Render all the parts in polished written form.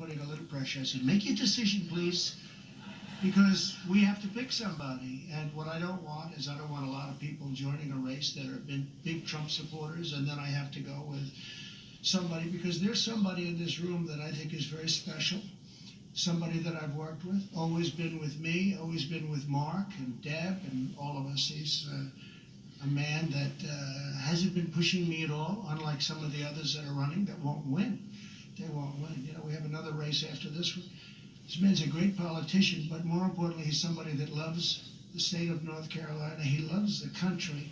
putting a little pressure. I said, make your decision, please, because we have to pick somebody. And what I don't want is I don't want a lot of people joining a race that are big Trump supporters, and then I have to go with somebody, because there's somebody in this room that I think is very special, somebody that I've worked with, always been with me, always been with Mark and Deb and all of us. He's a man that hasn't been pushing me at all, unlike some of the others that are running that won't win. They won't win. You know, we have another race after this one. This man's a great politician, but more importantly, he's somebody that loves the state of North Carolina. He loves the country.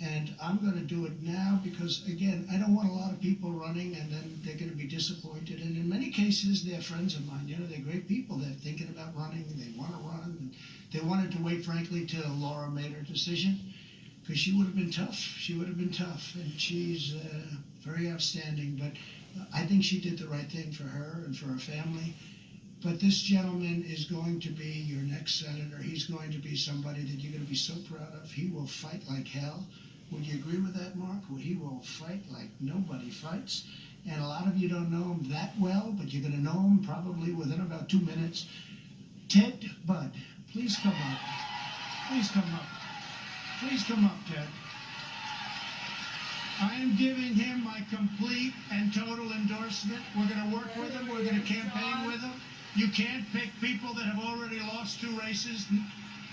And I'm going to do it now because, again, I don't want a lot of people running and then they're going to be disappointed. And in many cases, they're friends of mine. You know, they're great people. They're thinking about running. They want to run. And they wanted to wait, frankly, till Laura made her decision, because she would have been tough. She would have been tough. And she's very outstanding. But I think she did the right thing for her and for her family. But this gentleman is going to be your next senator. He's going to be somebody that you're going to be so proud of. He will fight like hell. Would you agree with that, Mark? Well, he will fight like nobody fights. And a lot of you don't know him that well, but you're going to know him probably within about 2 minutes. Ted Budd, please come up. Please come up. Please come up, Ted. I am giving him my complete and total endorsement. We're going to work with him. We're going to campaign with him. You can't pick people that have already lost 2 races.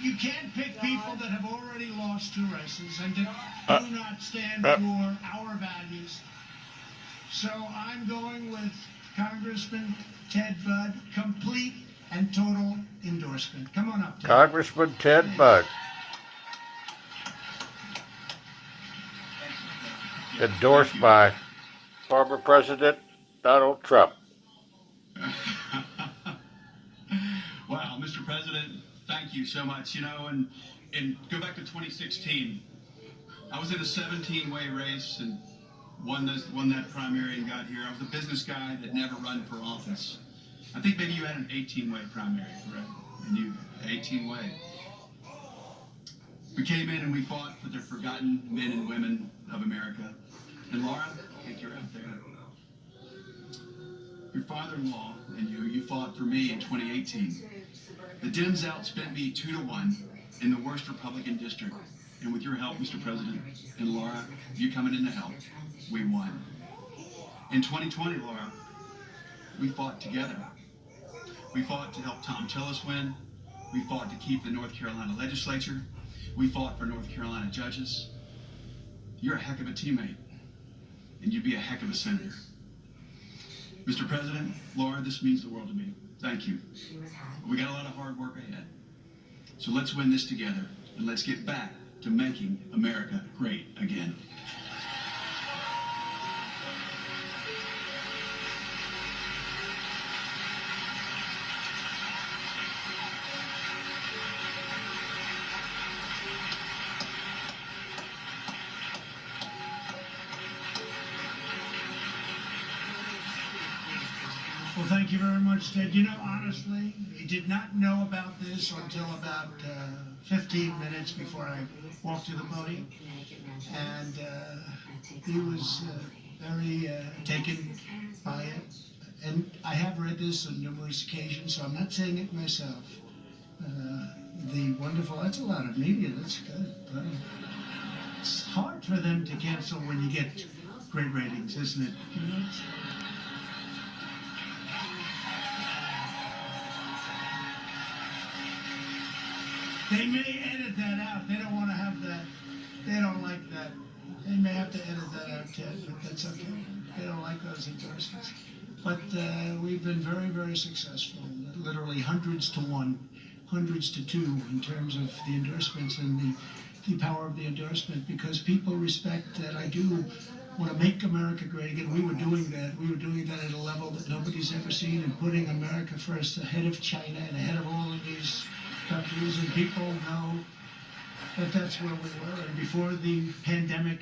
You can't pick people that have already lost 2 races and do not stand for our values. So I'm going with Congressman Ted Budd, complete and total endorsement. Come on up, Ted. Congressman Ted Budd. Endorsed by former President Donald Trump. Wow, Mr. President, thank you so much. You know, and go back to 2016. I was in a 17-way race and won that primary and got here. I was a business guy that never run for office. I think maybe you had an 18-way primary, correct? And you 18-way. We came in and we fought for the forgotten men and women of America. And Laura, I think you're out there. Your father-in-law and you fought for me in 2018. The Dems outspent me 2-1 in the worst Republican district. And with your help, Mr. President, and Laura, you coming in to help, we won. In 2020, Laura, we fought together. We fought to help Tom Tillis win. We fought to keep the North Carolina legislature. We fought for North Carolina judges. You're a heck of a teammate, and you'd be a heck of a senator. Mr. President, Laura, this means the world to me. Thank you. We got a lot of hard work ahead. So let's win this together, and let's get back to making America great again. Well, thank you very much, Ted. You know, honestly, he did not know about this until about 15 minutes before I walked to the podium. And he was very taken by it. And I have read this on numerous occasions, so I'm not saying it myself. The wonderful, that's a lot of media, that's good. But it's hard for them to cancel when you get great ratings, isn't it? You know? They may edit that out. They don't want to have that. They don't like that. They may have to edit that out, Ted, but that's okay. They don't like those endorsements. But we've been very, very successful. Literally hundreds to 1, hundreds to 2 in terms of the endorsements and the power of the endorsement, because people respect that I do want to make America great again. We were doing that. We were doing that at a level that nobody's ever seen, and putting America first ahead of China and ahead of all of these countries, and people know that that's where we were. And before the pandemic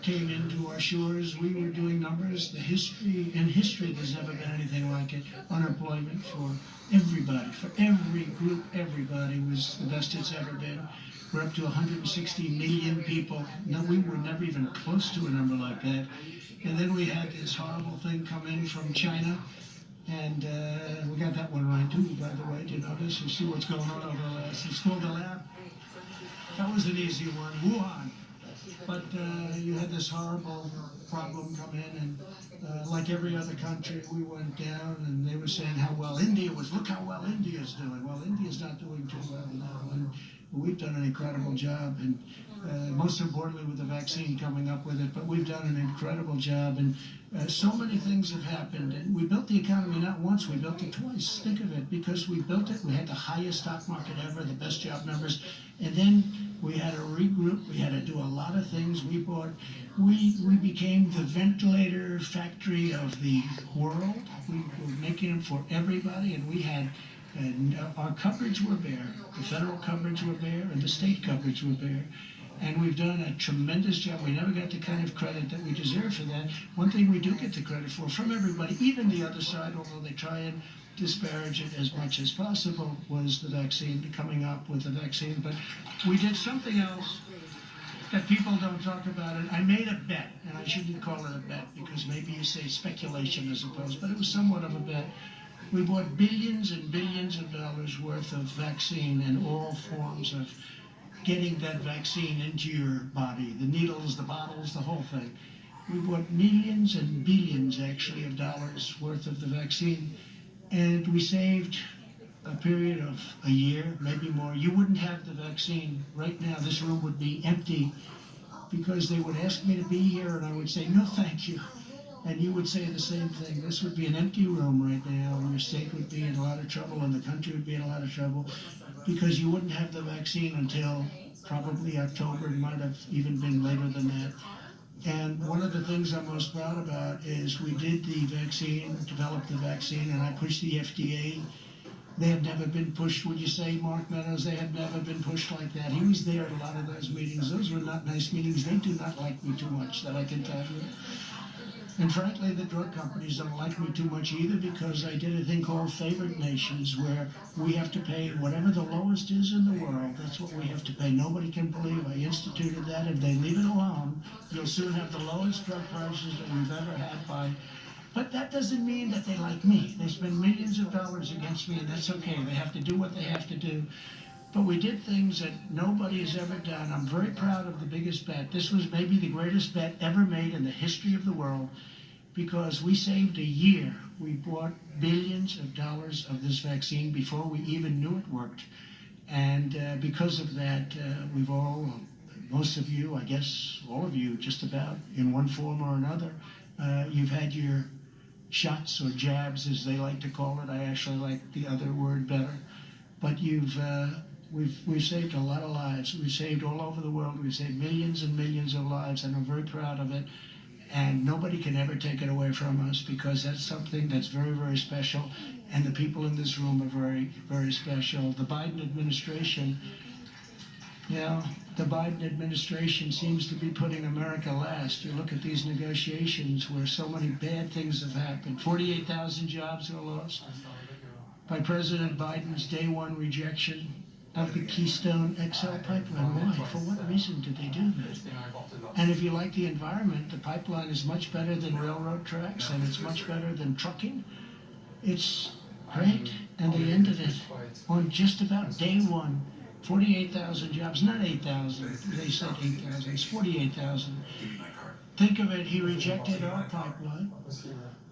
came into our shores, we were doing numbers. In history, there's never been anything like it. Unemployment for everybody, for every group, everybody was the best it's ever been. We're up to 160 million people. No, we were never even close to a number like that. And then we had this horrible thing come in from China, and And we got that one right too, by the way. Do you notice? You see what's going on over there? It's called the lab. That was an easy one, Wuhan. But you had this horrible problem come in, and like every other country, we went down, and they were saying how well India was. Look how well India's doing. Well, India's not doing too well now, and we've done an incredible job, and most importantly with the vaccine coming up with it. But we've done an incredible job, and so many things have happened. And we built the economy not once, we built it twice. Think of it, because we built it, we had the highest stock market ever, the best job numbers, and then we had to regroup. We had to do a lot of things. We became the ventilator factory of the world. We were making them for everybody, and we had, and our coverage were bare. The federal coverage were bare, and the state coverage were bare. And we've done a tremendous job. We never got the kind of credit that we deserve for that. One thing we do get the credit for from everybody, even the other side, although they try and disparage it as much as possible, was the vaccine, coming up with the vaccine. But we did something else that people don't talk about. It. I made a bet, and I shouldn't call it a bet because maybe you say speculation as opposed, but it was somewhat of a bet. We bought billions and billions of dollars worth of vaccine in all forms of getting that vaccine into your body, the needles, the bottles, the whole thing. We bought millions and billions, actually, of dollars worth of the vaccine, and we saved a period of a year, maybe more. You wouldn't have the vaccine right now. This room would be empty because they would ask me to be here, and I would say, no, thank you. And you would say the same thing. This would be an empty room right now, and your state would be in a lot of trouble, and the country would be in a lot of trouble, because you wouldn't have the vaccine until probably October. It might have even been later than that. And one of the things I'm most proud about is we did the vaccine, developed the vaccine, and I pushed the FDA. They had never been pushed, would you say, Mark Meadows? They had never been pushed like that. He was there at a lot of those meetings. Those were not nice meetings. They do not like me too much, that I can tell you. And frankly, the drug companies don't like me too much either, because I did a thing called favored nations, where we have to pay whatever the lowest is in the world. That's what we have to pay. Nobody can believe I instituted that. If they leave it alone, you'll soon have the lowest drug prices that we've ever had by. But that doesn't mean that they like me. They spend millions of dollars against me, and that's okay. They have to do what they have to do. But we did things that nobody has ever done. I'm very proud of the biggest bet. This was maybe the greatest bet ever made in the history of the world, because we saved a year. We bought billions of dollars of this vaccine before we even knew it worked. And because of that, we've all, most of you, I guess all of you, just about in one form or another, you've had your shots or jabs, as they like to call it. I actually like the other word better. But we've saved a lot of lives. We've saved all over the world. We've saved millions and millions of lives, and I'm very proud of it. And nobody can ever take it away from us, because that's something that's very, very special. And the people in this room are very, very special. The Biden administration, the Biden administration seems to be putting America last. You look at these negotiations where so many bad things have happened. 48,000 jobs are lost by President Biden's day one rejection of the Keystone XL pipeline. Why? For what reason did they do that? And if you like the environment, the pipeline is much better than railroad tracks, and it's much better than trucking. It's great. And they ended it on just about day one. 48,000 jobs, not 8,000. They said 8,000. It's 48,000. Think of it, he rejected our pipeline,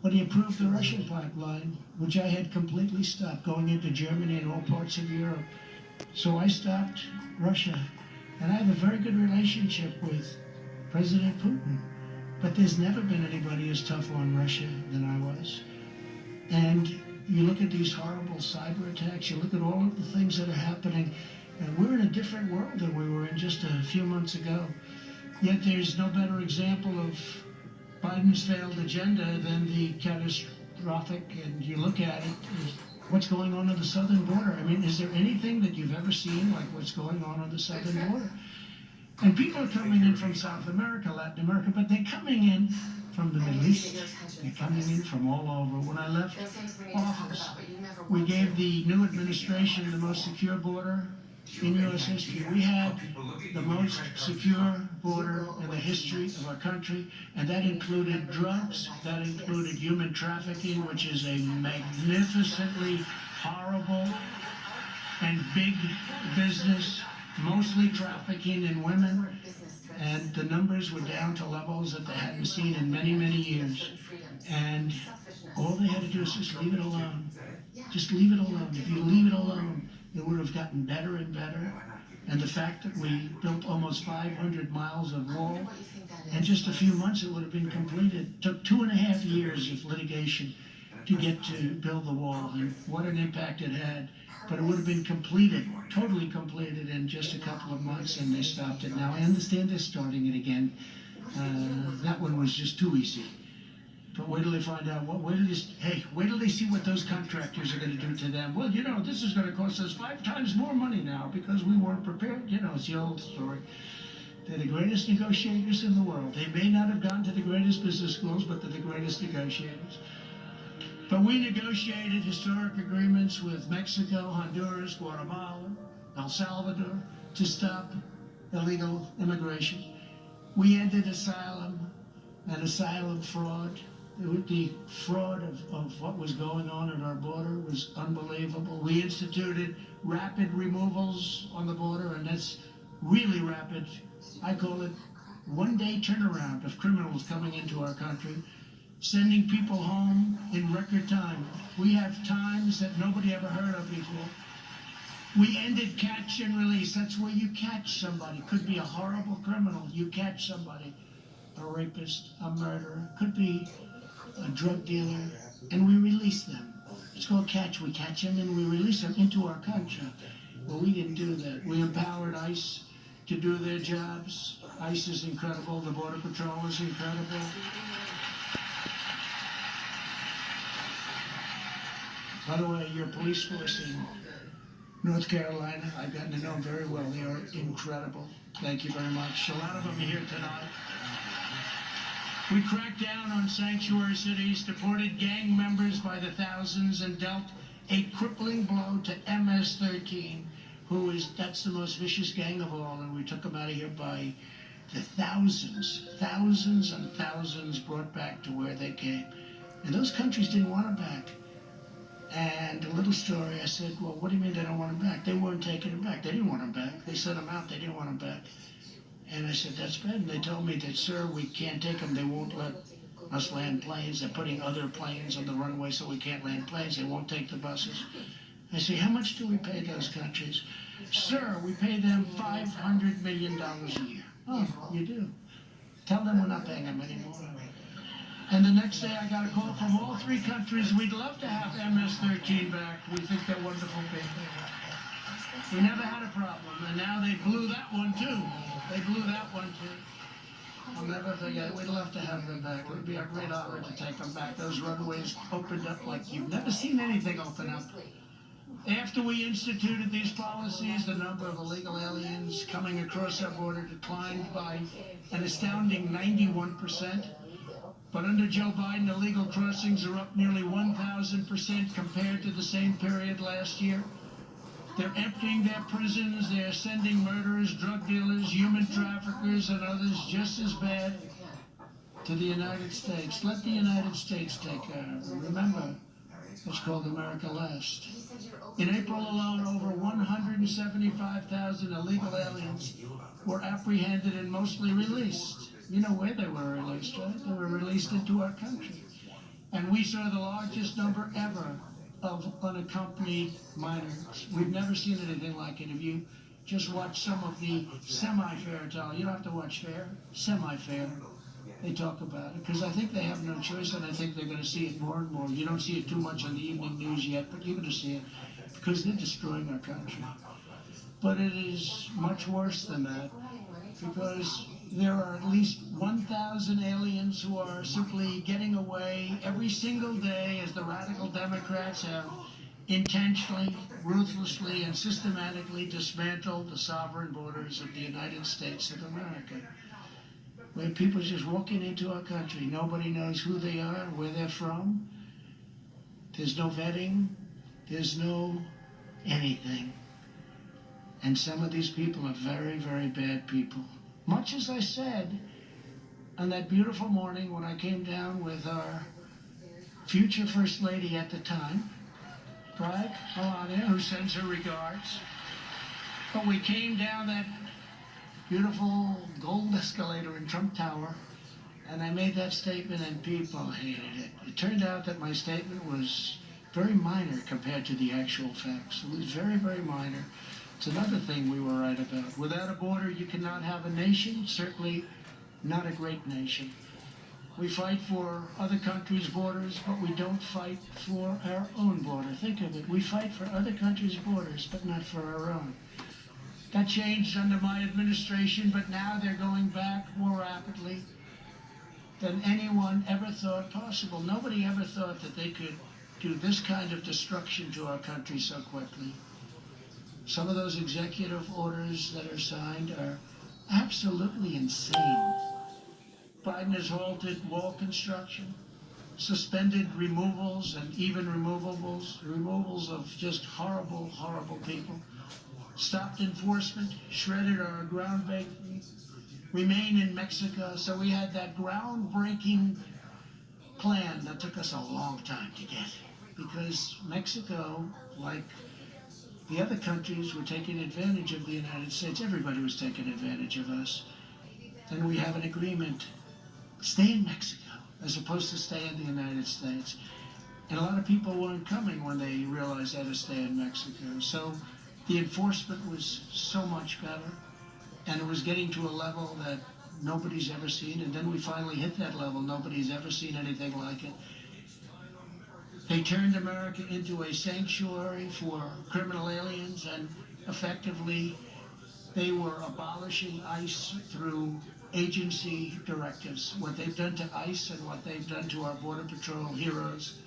but he approved the Russian pipeline, which I had completely stopped, going into Germany and all parts of Europe. So I stopped Russia, and I have a very good relationship with President Putin, but there's never been anybody as tough on Russia than I was. And you look at these horrible cyber attacks, you look at all of the things that are happening, and we're in a different world than we were in just a few months ago. Yet there's no better example of Biden's failed agenda than the catastrophic, and you look at it, what's going on the southern border. I mean, is there anything that you've ever seen like what's going on the southern border? And people are coming in from South America, Latin America, but they're coming in from the Middle East. They're coming in from all over. When I left office, we gave the new administration the most secure border in U.S. history. We had the most secure border in the history of our country, and that included drugs, that included human trafficking, which is a magnificently horrible and big business, mostly trafficking in women, and the numbers were down to levels that they hadn't seen in many, many years. And all they had to do is just leave it alone. Just leave it alone. If you leave it alone, it would have gotten better and better. And the fact that we built almost 500 miles of wall, in just a few months it would have been completed. It took 2.5 years of litigation to get to build the wall, and what an impact it had. But it would have been completed, totally completed, in just a couple of months, and they stopped it. Now I understand they're starting it again. That one was just too easy. But wait till they find out wait till they see what those contractors are going to do to them. Well, you know, this is going to cost us 5 times more money now because we weren't prepared. You know, it's the old story. They're the greatest negotiators in the world. They may not have gone to the greatest business schools, but they're the greatest negotiators. But we negotiated historic agreements with Mexico, Honduras, Guatemala, El Salvador to stop illegal immigration. We ended asylum and asylum fraud. The fraud of what was going on at our border was unbelievable. We instituted rapid removals on the border, and that's really rapid. I call it one-day turnaround of criminals coming into our country, sending people home in record time. We have times that nobody ever heard of before. We ended catch and release. That's where you catch somebody. Could be a horrible criminal. You catch somebody, a rapist, a murderer, could be a drug dealer, and we release them. It's called catch. We catch them and we release them into our country. Well, we didn't do that. We empowered ICE to do their jobs. ICE is incredible. The Border Patrol is incredible. By the way, your police force in North Carolina, I've gotten to know them very well. They are incredible. Thank you very much. A lot of them are here tonight. We cracked down on sanctuary cities, deported gang members by the thousands, and dealt a crippling blow to MS-13, that's the most vicious gang of all, and we took them out of here by the thousands and thousands brought back to where they came. And those countries didn't want them back. And a little story, I said, well, what do you mean they don't want them back? They weren't taking them back. They didn't want them back. They sent them out. They didn't want them back. And I said, that's bad. And they told me that, sir, we can't take them. They won't let us land planes. They're putting other planes on the runway so we can't land planes. They won't take the buses. I say, how much do we pay those countries? Sir, we pay them $500 million a year. Oh, you do? Tell them we're not paying them anymore. And the next day I got a call from all 3 countries. We'd love to have MS-13 back. We think they're wonderful people. We never had a problem, and now they blew that one too. They blew that one too. I'll never forget it. We'd love to have them back. It would be a great honor to take them back. Those runways opened up like you've never seen anything open up. After we instituted these policies, the number of illegal aliens coming across our border declined by an astounding 91%. But under Joe Biden, illegal crossings are up nearly 1,000% compared to the same period last year. They're emptying their prisons. They're sending murderers, drug dealers, human traffickers, and others just as bad to the United States. Let the United States take care of them. Remember, it's called America Last. In April alone, over 175,000 illegal aliens were apprehended and mostly released. You know where they were released, right? They were released into our country. And we saw the largest number ever of unaccompanied minors. We've never seen anything like it. If you just watch some of the semi-fair television, you don't have to watch fair, semi-fair, they talk about it. Because I think they have no choice, and I think they're going to see it more and more. You don't see it too much on the evening news yet, but you're going to see it because they're destroying our country. But it is much worse than that, because there are at least 1,000 aliens who are simply getting away every single day as the radical Democrats have intentionally, ruthlessly, and systematically dismantled the sovereign borders of the United States of America. Where people are just walking into our country. Nobody knows who they are, where they're from. There's no vetting. There's no anything. And some of these people are very, very bad people. Much as I said on that beautiful morning when I came down with our future First Lady at the time, right, Melania, who sends her regards. But we came down that beautiful gold escalator in Trump Tower, and I made that statement and people hated it. It turned out that my statement was very minor compared to the actual facts. It was very, very minor. It's another thing we were right about. Without a border, you cannot have a nation, certainly not a great nation. We fight for other countries' borders, but we don't fight for our own border. Think of it. We fight for other countries' borders, but not for our own. That changed under my administration, but now they're going back more rapidly than anyone ever thought possible. Nobody ever thought that they could do this kind of destruction to our country so quickly. Some of those executive orders that are signed are absolutely insane. Biden has halted wall construction, suspended removals and even removals of just horrible, horrible people, stopped enforcement, shredded our groundbreaking, remain in Mexico. So we had that groundbreaking plan that took us a long time to get, because Mexico, like the other countries, were taking advantage of the United States. Everybody was taking advantage of us. And we have an agreement. Stay in Mexico as opposed to stay in the United States. And a lot of people weren't coming when they realized they had to stay in Mexico. So the enforcement was so much better, and it was getting to a level that nobody's ever seen. And then we finally hit that level. Nobody's ever seen anything like it. They turned America into a sanctuary for criminal aliens, and effectively they were abolishing ICE through agency directives. What they've done to ICE and what they've done to our Border Patrol heroes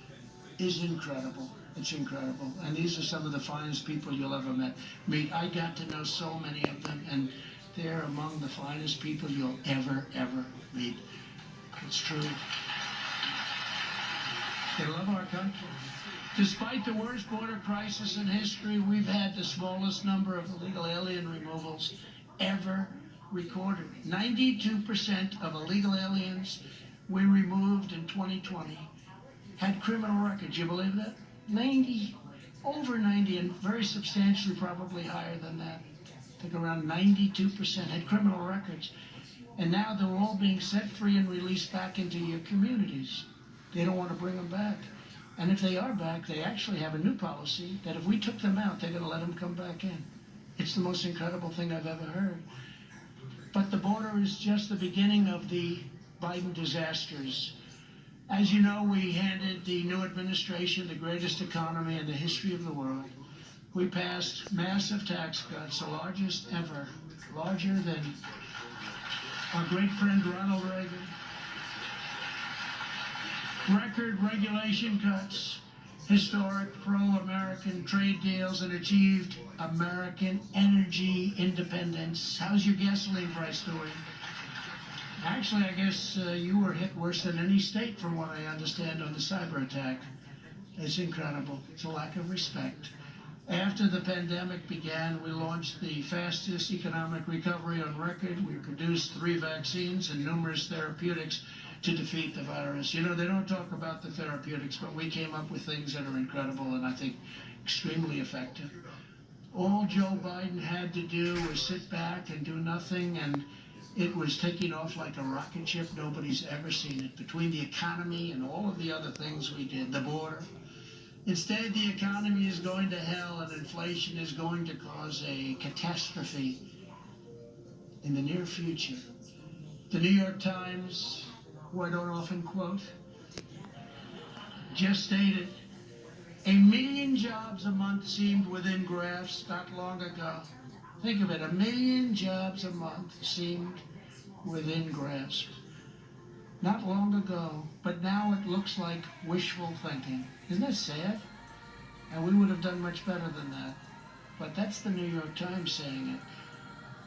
is incredible. It's incredible. And these are some of the finest people you'll ever meet. I got to know so many of them, and they're among the finest people you'll ever meet. It's true. They love our country. Despite the worst border crisis in history, we've had the smallest number of illegal alien removals ever recorded. 92% of illegal aliens we removed in 2020 had criminal records. You believe that? 90, over 90, and very substantially probably higher than that. I think around 92% had criminal records. And now they're all being set free and released back into your communities. They don't want to bring them back. And if they are back, they actually have a new policy that if we took them out, they're going to let them come back in. It's the most incredible thing I've ever heard. But the border is just the beginning of the Biden disasters. As you know, we handed the new administration the greatest economy in the history of the world. We passed massive tax cuts, the largest ever, larger than our great friend Ronald Reagan. Record regulation cuts, historic pro-American trade deals, and achieved American energy independence. How's your gasoline price doing? Actually, I guess you were hit worse than any state, from what I understand, on the cyber attack. It's incredible. It's a lack of respect. After the pandemic began, we launched the fastest economic recovery on record. We produced 3 vaccines and numerous therapeutics to defeat the virus. You know, they don't talk about the therapeutics, but we came up with things that are incredible and I think extremely effective. All Joe Biden had to do was sit back and do nothing, and it was taking off like a rocket ship. Nobody's ever seen it. Between the economy and all of the other things we did, the border. Instead, the economy is going to hell, and inflation is going to cause a catastrophe in the near future. The New York Times, who I don't often quote, just stated, 1 million jobs a month seemed within grasp not long ago. Think of it, 1 million jobs a month seemed within grasp not long ago, but now it looks like wishful thinking. Isn't that sad? And we would have done much better than that. But that's the New York Times saying it.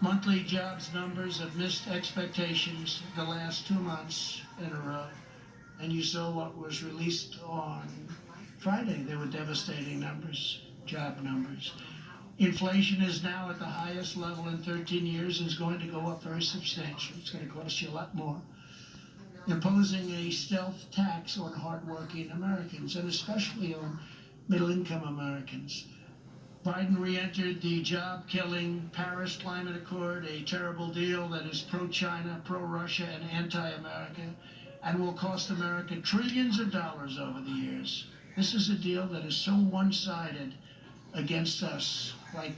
Monthly jobs numbers have missed expectations the last 2 months in a row. And you saw what was released on Friday. They were devastating numbers, job numbers. Inflation is now at the highest level in 13 years and is going to go up very substantially. It's going to cost you a lot more. Imposing a stealth tax on hardworking Americans, and especially on middle-income Americans. Biden re-entered the job-killing Paris Climate Accord, a terrible deal that is pro-China, pro-Russia, and anti-America, and will cost America trillions of dollars over the years. This is a deal that is so one-sided against us, like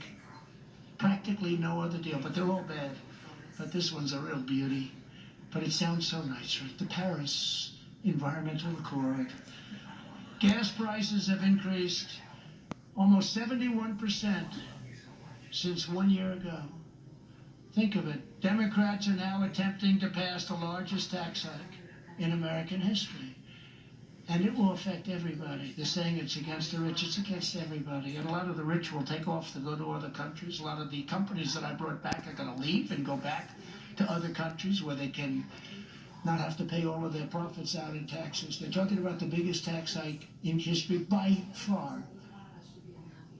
practically no other deal, but they're all bad. But this one's a real beauty. But it sounds so nice, right? The Paris Environmental Accord. Gas prices have increased almost 71% since 1 year ago. Think of it. Democrats are now attempting to pass the largest tax hike in American history. And it will affect everybody. They're saying it's against the rich. It's against everybody. And a lot of the rich will take off to go to other countries. A lot of the companies that I brought back are going to leave and go back to other countries where they can not have to pay all of their profits out in taxes. They're talking about the biggest tax hike in history by far.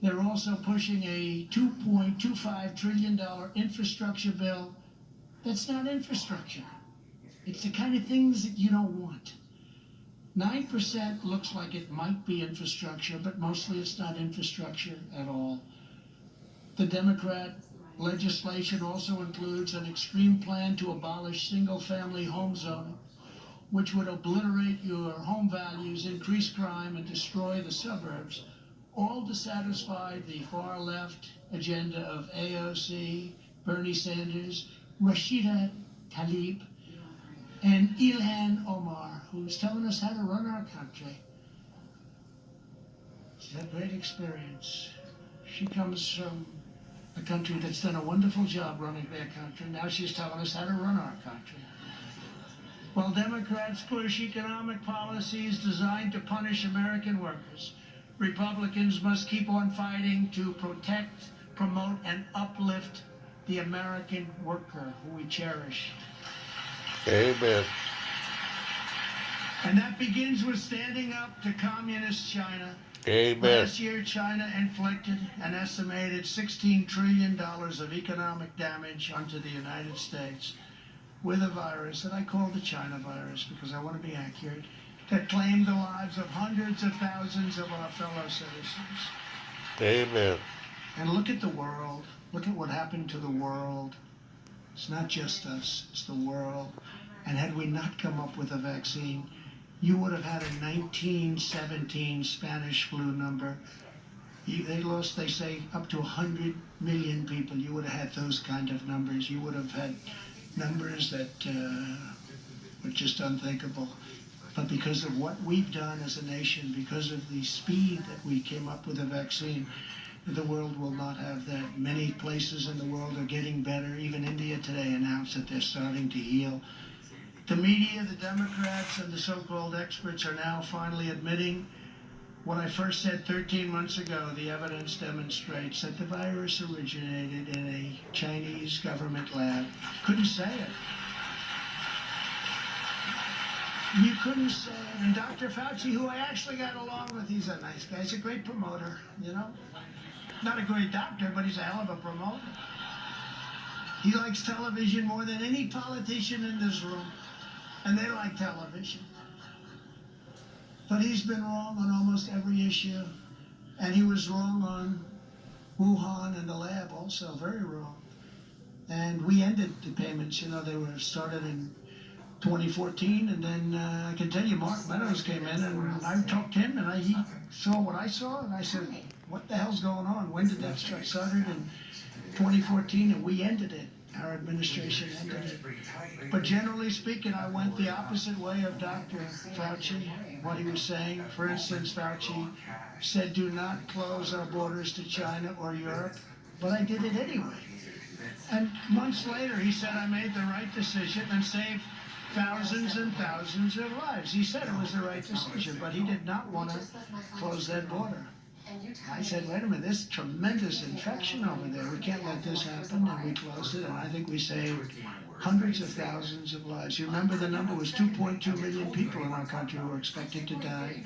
They're also pushing a $2.25 trillion infrastructure bill. That's not infrastructure. It's the kind of things that you don't want. 9% looks like it might be infrastructure, but mostly it's not infrastructure at all. The Democrat legislation also includes an extreme plan to abolish single-family home zoning, which would obliterate your home values, increase crime, and destroy the suburbs, all to satisfy the far-left agenda of AOC, Bernie Sanders, Rashida Tlaib, and Ilhan Omar, who's telling us how to run our country. She's had great experience. She comes from a country that's done a wonderful job running their country. Now she's telling us how to run our country. While Democrats push economic policies designed to punish American workers, Republicans must keep on fighting to protect, promote, and uplift the American worker who we cherish. Amen. And that begins with standing up to communist China. Amen. Last year, China inflicted an estimated $16 trillion of economic damage onto the United States with a virus that I call the China virus because I want to be accurate, that claimed the lives of hundreds of thousands of our fellow citizens. Amen. And look at the world. Look at what happened to the world. It's not just us, it's the world. And had we not come up with a vaccine, you would have had a 1917 Spanish flu number. They lost, they say, up to 100 million people. You would have had those kind of numbers. You would have had numbers that were just unthinkable. But because of what we've done as a nation, because of the speed that we came up with a vaccine, the world will not have that. Many places in the world are getting better. Even India today announced that they're starting to heal. The media, the Democrats, and the so-called experts are now finally admitting what I first said 13 months ago. The evidence demonstrates that the virus originated in a Chinese government lab. Couldn't say it. You couldn't say it. And Dr. Fauci, who I actually got along with, he's a nice guy. He's a great promoter, you know. Not a great doctor, but he's a hell of a promoter. He likes television more than any politician in this room. And they like television. But he's been wrong on almost every issue. And he was wrong on Wuhan and the lab also, very wrong. And we ended the payments. You know, they were started in 2014, and then I can tell you, Mark Meadows came in, and I talked to him, and he saw what I saw, and I said, what the hell's going on? When did that start? Started in 2014, and we ended it. Our administration ended it. But generally speaking, I went the opposite way of Dr. Fauci, what he was saying. For instance, Fauci said, do not close our borders to China or Europe, but I did it anyway. And months later, he said I made the right decision and saved thousands and thousands of lives. He said it was the right decision, but he did not want to close that border. I said, wait a minute, there's tremendous infection over there. We can't let this happen, and we closed it, and I think we saved hundreds of thousands of lives. You remember the number was 2.2 million people in our country who were expected to die.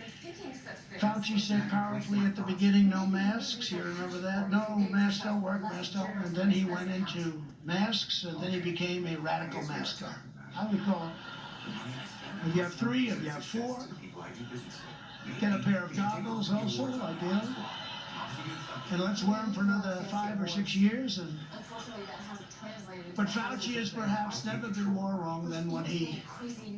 Fauci said powerfully at the beginning, no masks. You remember that? No, masks don't work, masks don't work. And then he went into masks, and then he became a radical mask guy. I would call it. If you have 3, if you have 4, get a pair of goggles also, ideally. And let's wear them for another 5 or 6 years. But Fauci has perhaps never been more wrong than when he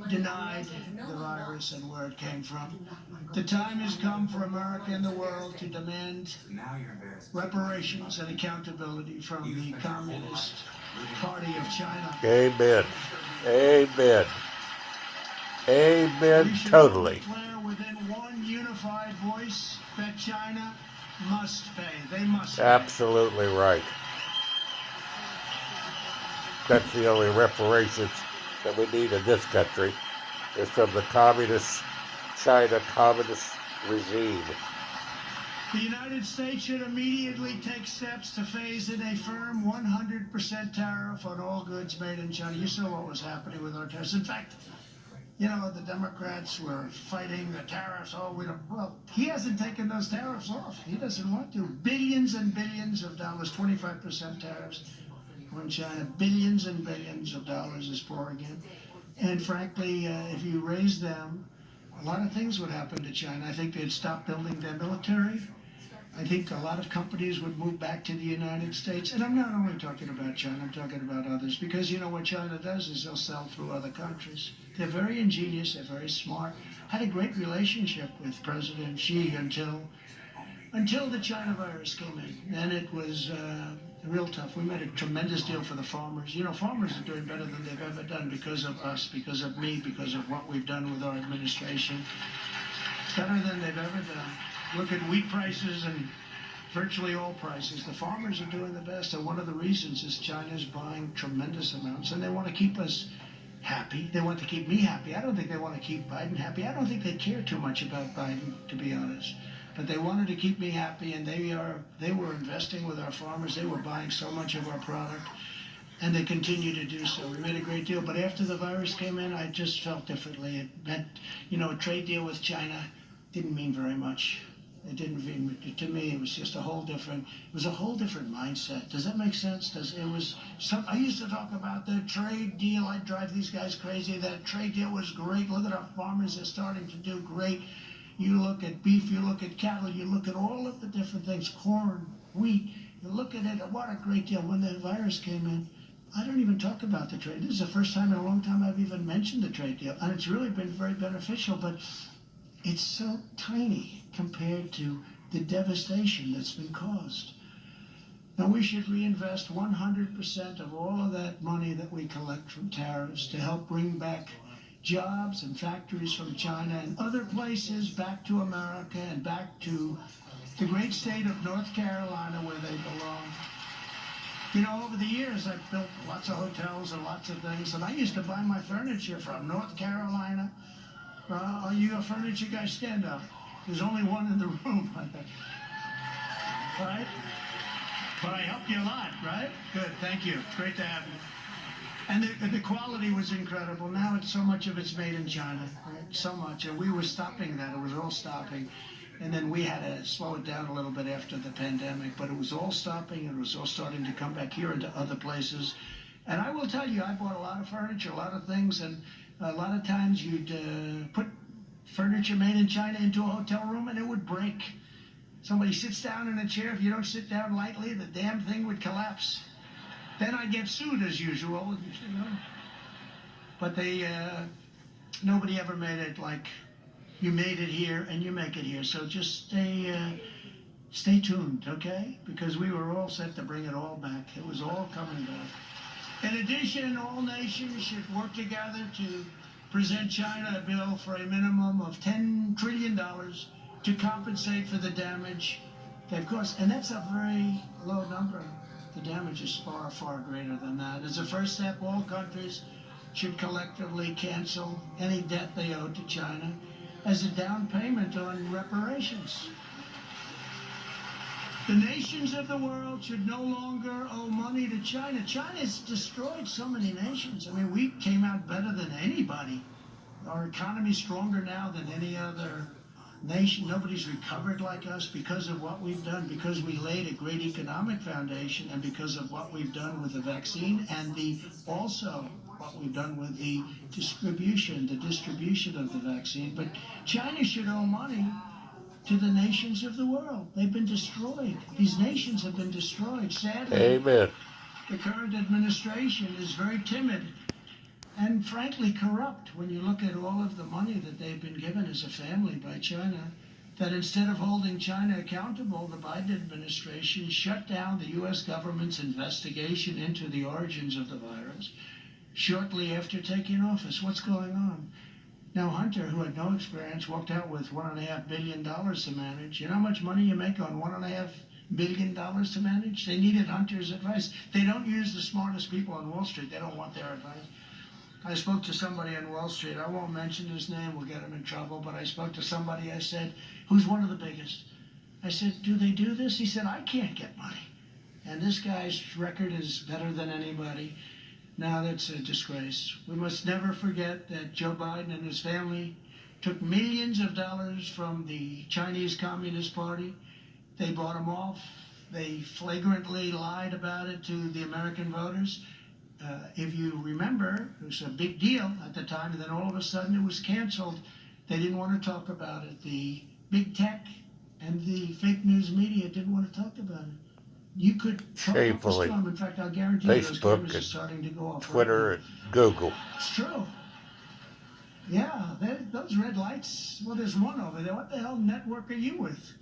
denied the virus and where it came from. The time has come for America and the world to demand reparations and accountability from the Communist Party of China. Amen. Amen. Amen. We should Totally. declare within one unified voice that China must pay. They must pay. Absolutely right. That's the only reparations that we need in this country, is from the China communist regime. The United States should immediately take steps to phase in a firm 100% tariff on all goods made in China. You saw what was happening with our tariffs. In fact, the Democrats were fighting the tariffs. Oh, well, he hasn't taken those tariffs off. He doesn't want to. Billions and billions of dollars, 25% tariffs on China. Billions and billions of dollars is pouring in. And frankly, if you raise them, a lot of things would happen to China. I think they'd stop building their military. I think a lot of companies would move back to the United States. And I'm not only talking about China, I'm talking about others. Because what China does is they'll sell through other countries. They're very ingenious, they're very smart. Had a great relationship with President Xi until the China virus came in. And it was real tough. We made a tremendous deal for the farmers. Farmers are doing better than they've ever done because of us, because of me, because of what we've done with our administration. Better than they've ever done. Look at wheat prices and virtually all prices. The farmers are doing the best, and one of the reasons is China's buying tremendous amounts, and they want to keep us happy. They want to keep me happy. I don't think they want to keep Biden happy. I don't think they care too much about Biden, to be honest. But they wanted to keep me happy, and they were investing with our farmers. They were buying so much of our product, and they continue to do so. We made a great deal, but after the virus came in, I just felt differently. It meant, a trade deal with China didn't mean very much. It didn't mean, to me, it was just a whole different mindset. Does that make sense? I used to talk about the trade deal. I'd drive these guys crazy. That trade deal was great. Look at our farmers, they're starting to do great. You look at beef, you look at cattle, you look at all of the different things, corn, wheat, you look at it, what a great deal. When the virus came in, I don't even talk about the trade. This is the first time in a long time I've even mentioned the trade deal, and it's really been very beneficial, but it's so tiny compared to the devastation that's been caused. Now we should reinvest 100% of all of that money that we collect from tariffs to help bring back jobs and factories from China and other places back to America and back to the great state of North Carolina where they belong. Over the years I've built lots of hotels and lots of things, and I used to buy my furniture from North Carolina. Are you a furniture guy? Stand up. There's only one in the room. Right? But I helped you a lot, right? Good, thank you. Great to have you. And the quality was incredible. Now so much of it's made in China, right? So much. And we were stopping that. It was all stopping. And then we had to slow it down a little bit after the pandemic. But it was all stopping. It was all starting to come back here into other places. And I will tell you, I bought a lot of furniture, a lot of things. And a lot of times you'd put furniture made in China into a hotel room and it would break. Somebody sits down in a chair. If you don't sit down lightly, the damn thing would collapse. Then I get sued as usual, But nobody ever made it like you made it here and you make it here. So just stay tuned, okay? Because we were all set to bring it all back. It was all coming back. In addition, all nations should work together to present China a bill for a minimum of $10 trillion to compensate for the damage they've caused. And that's a very low number. The damage is far, far greater than that. As a first step, all countries should collectively cancel any debt they owe to China as a down payment on reparations. The nations of the world should no longer owe money to China. China's destroyed so many nations. I mean, we came out better than anybody. Our economy's stronger now than any other nation. Nobody's recovered like us because of what we've done, because we laid a great economic foundation, and because of what we've done with the vaccine, and also what we've done with the distribution of the vaccine. But China should owe money to the nations of the world. They've been destroyed. These nations have been destroyed. Sadly, Amen. the current administration is very timid and frankly corrupt when you look at all of the money that they've been given as a family by China, that instead of holding China accountable, the Biden administration shut down the U.S. government's investigation into the origins of the virus shortly after taking office. What's going on? Now, Hunter, who had no experience, walked out with $1.5 billion to manage. You know how much money you make on $1.5 billion to manage? They needed Hunter's advice. They don't use the smartest people on Wall Street. They don't want their advice. I spoke to somebody on Wall Street. I won't mention his name. We'll get him in trouble. But I spoke to somebody. I said, who's one of the biggest? I said, do they do this? He said, I can't get money. And this guy's record is better than anybody. Now that's a disgrace. We must never forget that Joe Biden and his family took millions of dollars from the Chinese Communist Party. They bought them off. They flagrantly lied about it to the American voters. If you remember, it was a big deal at the time, and then all of a sudden it was canceled. They didn't want to talk about it. The big tech and the fake news media didn't want to talk about it. You could talk up a storm. In fact, I'll guarantee you those cameras are starting to go off. Twitter and Google. It's true. Yeah, those red lights. Well, there's one over there. What the hell network are you with?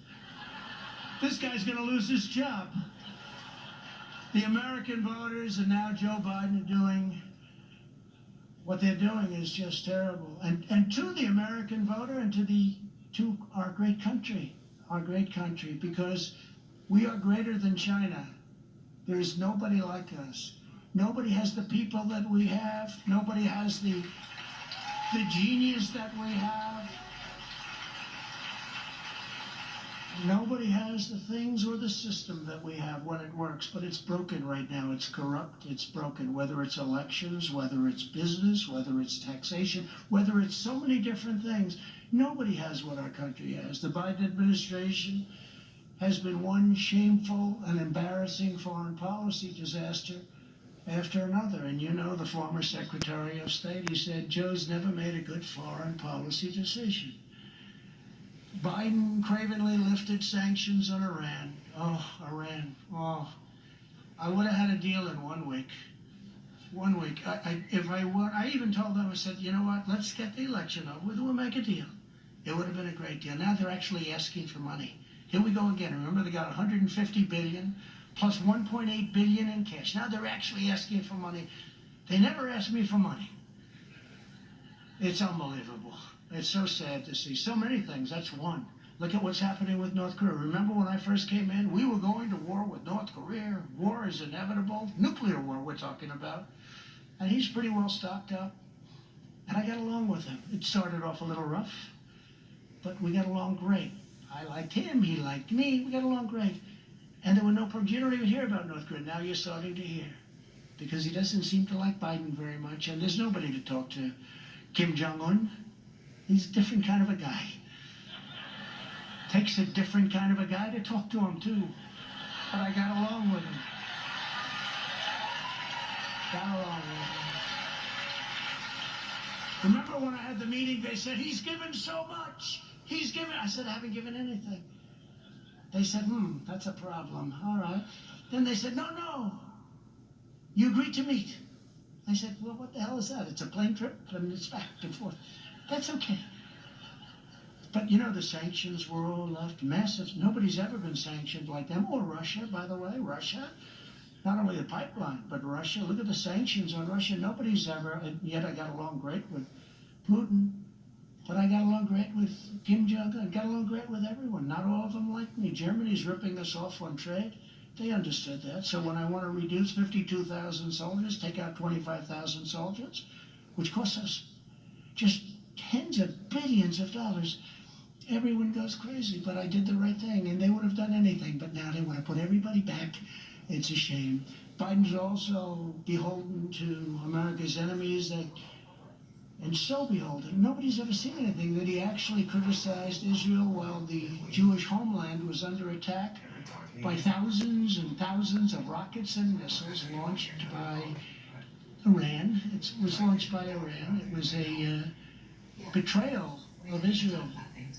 This guy's going to lose his job. The American voters and now Joe Biden are doing what they're doing is just terrible. And to the American voter and to our great country, because we are greater than China. There is nobody like us. Nobody has the people that we have. Nobody has the genius that we have. Nobody has the things or the system that we have when it works, but it's broken right now. It's corrupt, it's broken, whether it's elections, whether it's business, whether it's taxation, whether it's so many different things. Nobody has what our country has. The Biden administration has been one shameful and embarrassing foreign policy disaster after another. And you know the former Secretary of State, he said, Joe's never made a good foreign policy decision. Biden cravenly lifted sanctions on Iran. Oh, Iran. Oh, I would have had a deal in 1 week. 1 week. I even told them, I said, you know what, let's get the election over with, we'll make a deal. It would have been a great deal. Now they're actually asking for money. Here we go again. Remember, they got 150 billion plus 1.8 billion in cash. Now they're actually asking for money. They never asked me for money. It's unbelievable. It's so sad to see. So many things. That's one. Look at what's happening with North Korea. Remember when I first came in, we were going to war with North Korea. War is inevitable. Nuclear war we're talking about. And he's pretty well stocked up. And I got along with him. It started off a little rough, but we got along great. I liked him. He liked me. We got along great. And there were no problems. You don't even hear about North Korea. Now you're starting to hear. Because he doesn't seem to like Biden very much. And there's nobody to talk to. Kim Jong-un. He's a different kind of a guy. Takes a different kind of a guy to talk to him, too. But I got along with him. Remember when I had the meeting, they said, he's given so much. He's given. I said, I haven't given anything. They said, that's a problem. All right. Then they said, no. You agreed to meet. I said, well, what the hell is that? It's a plane trip, and it's back and forth. That's okay. But, you know, the sanctions were all left massive. Nobody's ever been sanctioned like them. Or Russia, by the way. Russia. Not only the pipeline, but Russia. Look at the sanctions on Russia. Nobody's ever, and yet I got along great with Putin. But I got along great with Kim Jong-un. I got along great with everyone. Not all of them like me. Germany's ripping us off on trade. They understood that. So when I want to reduce 52,000 soldiers, take out 25,000 soldiers, which costs us just tens of billions of dollars, everyone goes crazy. But I did the right thing, and they would have done anything. anything, but now they want to put everybody back. It's a shame. Biden's also beholden to America's enemies, and so beholden. Nobody's ever seen anything that he actually criticized Israel while the Jewish homeland was under attack by thousands and thousands of rockets and missiles launched by Iran. It was launched by Iran. It was a betrayal of Israel.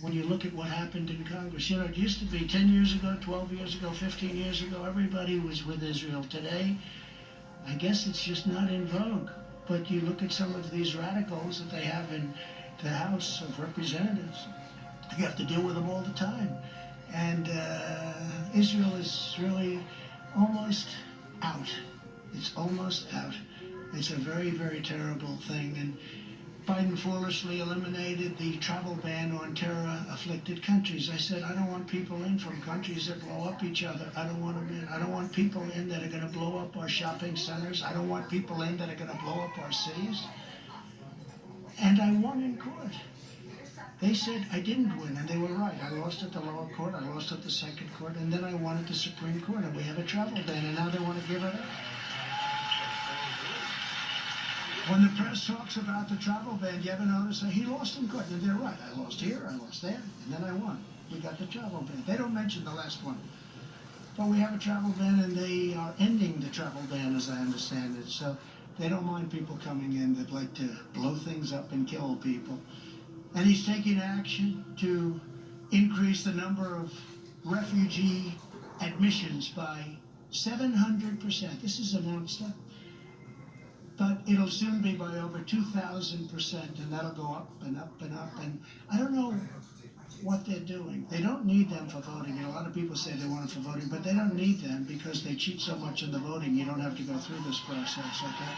When you look at what happened in Congress, it used to be 10 years ago, 12 years ago, 15 years ago, everybody was with Israel. Today, I guess it's just not in vogue. But you look at some of these radicals that they have in the House of Representatives, you have to deal with them all the time. And Israel is really almost out. It's almost out. It's a very, very terrible thing. And Biden foolishly eliminated the travel ban on terror-afflicted countries. I said, I don't want people in from countries that blow up each other. I don't want them in. I don't want people in that are going to blow up our shopping centers. I don't want people in that are going to blow up our cities. And I won in court. They said I didn't win, and they were right. I lost at the lower court, I lost at the second court, and then I won at the Supreme Court, and we have a travel ban, and now they want to give it up. When the press talks about the travel ban, you ever notice that he lost in court? And they're right. I lost here, I lost there, and then I won. We got the travel ban. They don't mention the last one. But we have a travel ban, and they are ending the travel ban, as I understand it. So they don't mind people coming in that like to blow things up and kill people. And he's taking action to increase the number of refugee admissions by 700%. This is a monster. But it'll soon be by over 2,000%, and that'll go up and up and up. And I don't know what they're doing. They don't need them for voting. You know, a lot of people say they want them for voting, but they don't need them because they cheat so much in the voting. You don't have to go through this process, okay?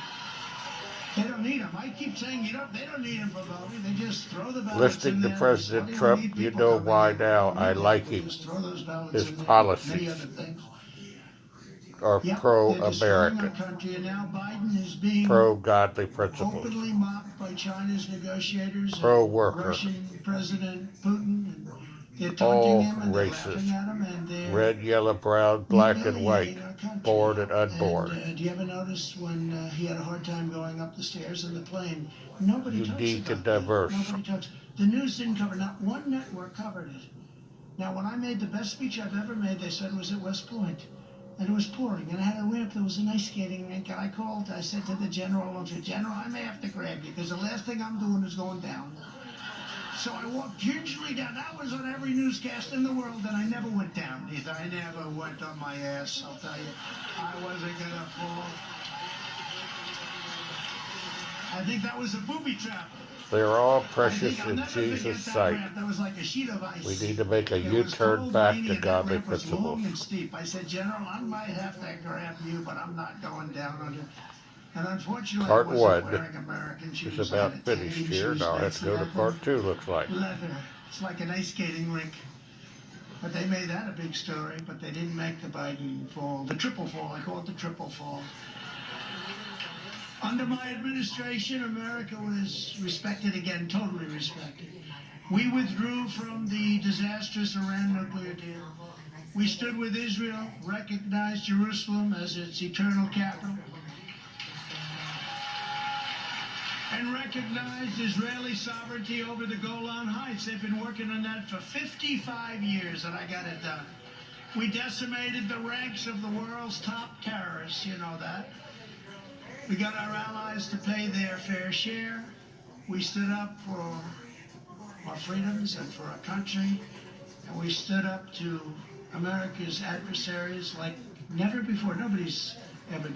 They don't need them. I keep saying they don't need them for voting. They just throw the ballots in Listening to there. President Trump, you know why now I like him. Just throw those ballots His in there. policies Many other things. are Yep, pro-American, they're destroying our country, and now Biden is being pro-godly principles, openly mocked by China's negotiators, pro-worker, Russian President Putin, and they're all taunting him and they're races, laughing at him, and they're red, yellow, brown, black, and white, humiliating our country. born and unborn. And do you ever notice when he had a hard time going up the stairs in the plane? Nobody talks Unique about and that. diverse. Nobody talks. The news didn't cover. Not one network covered it. Now, when I made the best speech I've ever made, they said it was at West Point. And it was pouring, and I had a ramp. There was an ice skating rink, and I said to the general, General, I may have to grab you, because the last thing I'm doing is going down. So I walked gingerly down. That was on every newscast in the world, and I never went down either. I never went on my ass, I'll tell you. I wasn't going to fall. I think that was a booby trap. They are all precious in Jesus' sight. That was like a sheet of ice. We need to make a U-turn back to godly principles. Long and steep. I said, General, I might have to grab you, but I'm not going down under. And unfortunately, Part I wasn't one wearing American shoes. is about finished here. Now I have to go to part two, looks like. Leather. It's like an ice skating rink. But they made that a big story, but they didn't make the Biden fall. The triple fall. I call it the triple fall. Under my administration, America was respected again, totally respected. We withdrew from the disastrous Iran nuclear deal. We stood with Israel, recognized Jerusalem as its eternal capital, and recognized Israeli sovereignty over the Golan Heights. They've been working on that for 55 years, and I got it done. We decimated the ranks of the world's top terrorists, you know that. We got our allies to pay their fair share. We stood up for our freedoms and for our country. And we stood up to America's adversaries like never before. Nobody's ever done.